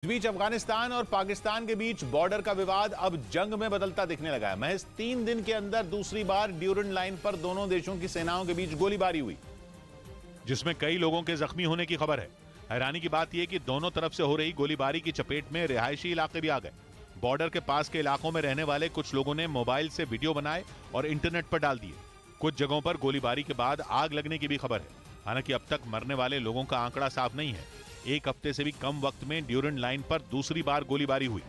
इस बीच अफगानिस्तान और पाकिस्तान के बीच बॉर्डर का विवाद अब जंग में बदलता दिखने लगा है। महज 3 दिन के अंदर दूसरी बार ड्यूरन लाइन पर दोनों देशों की सेनाओं के बीच गोलीबारी हुई, जिसमें कई लोगों के जख्मी होने की खबर है। हैरानी की बात यह कि दोनों तरफ से हो रही गोलीबारी की चपेट में रिहायशी इलाके भी आ गए। बॉर्डर के पास के इलाकों में रहने वाले कुछ लोगों ने मोबाइल से वीडियो बनाए और इंटरनेट पर डाल दिए। कुछ जगहों पर गोलीबारी के बाद आग लगने की भी खबर है। हालांकि अब तक मरने वाले लोगों का आंकड़ा साफ नहीं है। एक हफ्ते से भी कम वक्त में ड्यूरन लाइन पर दूसरी बार गोलीबारी हुई।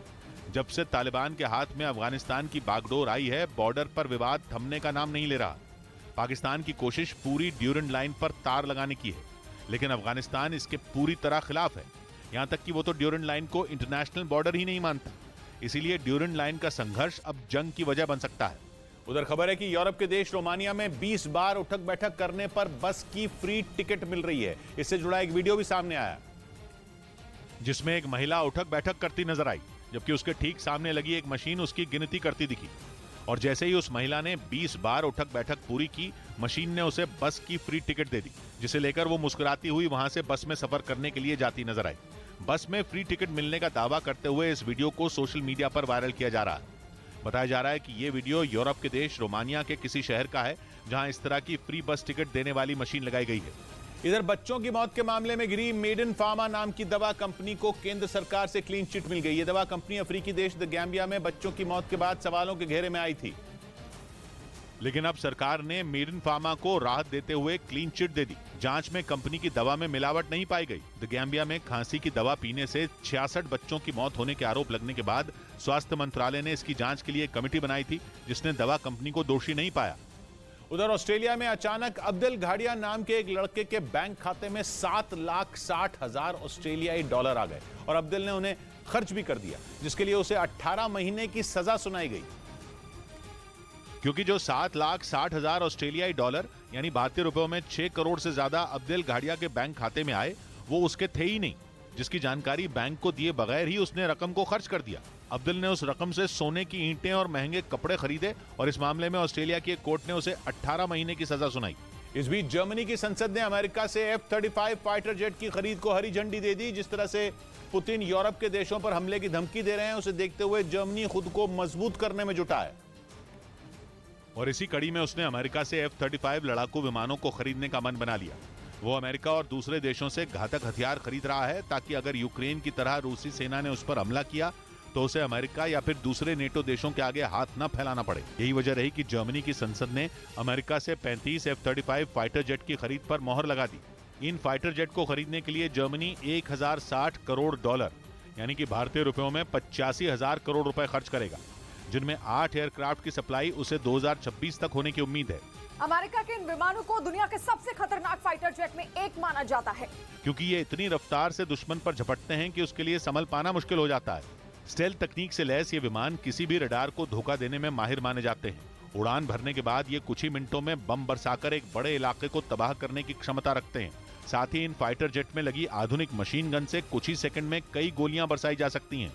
जब से तालिबान के हाथ में अफगानिस्तान की बागडोर आई है, बॉर्डर पर विवाद थमने का नाम नहीं ले रहा। पाकिस्तान की कोशिश पूरी ड्यूरन लाइन पर तार लगाने की है, लेकिन अफगानिस्तान इसके पूरी तरह खिलाफ है। यहां तक कि वो तो ड्यूरन लाइन को इंटरनेशनल बॉर्डर ही नहीं मानता। इसीलिए ड्यूरन लाइन का संघर्ष अब जंग की वजह बन सकता है। उधर खबर है कि यूरोप के देश रोमानिया में 20 बार उठक बैठक करने पर बस की फ्री टिकट मिल रही है। इससे जुड़ा एक वीडियो भी सामने आया, जिसमें एक महिला उठक बैठक करती नजर आई, जबकि उसके ठीक सामने लगी एक मशीन उसकी गिनती करती दिखी। और जैसे ही उस महिला ने 20 बार उठक बैठक पूरी की, मशीन ने उसे बस की फ्री टिकट दे दी, जिसे लेकर वो मुस्कुराती हुई वहां से बस में सफर करने के लिए जाती नजर आई। बस में फ्री टिकट मिलने का दावा करते हुए इस वीडियो को सोशल मीडिया पर वायरल किया जा रहा है। बताया जा रहा है कि यह वीडियो यूरोप के देश रोमानिया के किसी शहर का है, जहां इस तरह की फ्री बस टिकट देने वाली मशीन लगाई गई है। इधर बच्चों की मौत के मामले में घिरी मेडन फार्मा नाम की दवा कंपनी को केंद्र सरकार से क्लीन चिट मिल गई। यह दवा कंपनी अफ्रीकी देश द गैम्बिया में बच्चों की मौत के बाद सवालों के घेरे में आई थी, लेकिन अब सरकार ने मेडन फार्मा को राहत देते हुए क्लीन चिट दे दी। जांच में कंपनी की दवा में मिलावट नहीं पाई गई। द गैम्बिया में खांसी की दवा पीने से 66 बच्चों की मौत होने के आरोप लगने के बाद स्वास्थ्य मंत्रालय ने इसकी जांच के लिए एक कमेटी बनाई थी, जिसने दवा कंपनी को दोषी नहीं पाया। उधर ऑस्ट्रेलिया में अचानक अब्दुल घाड़िया नाम के एक लड़के के बैंक खाते में 7,60,000 ऑस्ट्रेलियाई डॉलर आ गए और अब्दुल ने उन्हें खर्च भी कर दिया, जिसके लिए उसे 18 महीने की सजा सुनाई गई। क्योंकि जो 7,60,000 ऑस्ट्रेलियाई डॉलर यानी भारतीय रुपयों में 6 करोड़ से ज्यादा अब्दुल घाड़िया के बैंक खाते में आए, वो उसके थे ही नहीं, जिसकी जानकारी बैंक को दिए बगैर ही उसने रकम को खर्च कर दिया। अब्दुल ने उस रकम से सोने की ईंटें और महंगे कपड़े खरीदे और इस मामले में ऑस्ट्रेलिया की एक कोर्ट ने उसे 18 महीने की सजा सुनाई। इस बीच जर्मनी की संसद ने अमेरिका से F-35 फाइटर जेट की खरीद को हरी झंडी दे दी। जिस तरह से पुतिन यूरोप के देशों पर हमले की धमकी दे रहे हैं, उसे देखते हुए जर्मनी खुद को मजबूत करने में जुटा है और इसी कड़ी में उसने अमेरिका से F-35 लड़ाकू विमानों को खरीदने का मन बना लिया। वो अमेरिका और दूसरे देशों से घातक हथियार खरीद रहा है, ताकि अगर यूक्रेन की तरह रूसी सेना ने उस पर हमला किया तो उसे अमेरिका या फिर दूसरे नेटो देशों के आगे हाथ न फैलाना पड़े। यही वजह रही कि जर्मनी की संसद ने अमेरिका से 35 F-35 फाइटर जेट की खरीद पर मोहर लगा दी। इन फाइटर जेट को खरीदने के लिए जर्मनी 1060 करोड़ डॉलर यानी कि भारतीय रुपयों में 85,000 करोड़ रुपए खर्च करेगा, जिनमें 8 एयरक्राफ्ट की सप्लाई उसे 2026 तक होने की उम्मीद है। अमेरिका के इन विमानों को दुनिया के सबसे खतरनाक फाइटर जेट में एक माना जाता है, क्योंकि ये इतनी रफ्तार से दुश्मन पर झपटते हैं कि उसके लिए संभल पाना मुश्किल हो जाता है। स्टेल्थ तकनीक से लैस ये विमान किसी भी रडार को धोखा देने में माहिर माने जाते हैं। उड़ान भरने के बाद ये कुछ ही मिनटों में बम बरसाकर एक बड़े इलाके को तबाह करने की क्षमता रखते हैं। साथ ही इन फाइटर जेट में लगी आधुनिक मशीन गन से कुछ ही सेकंड में कई गोलियां बरसाई जा सकती हैं।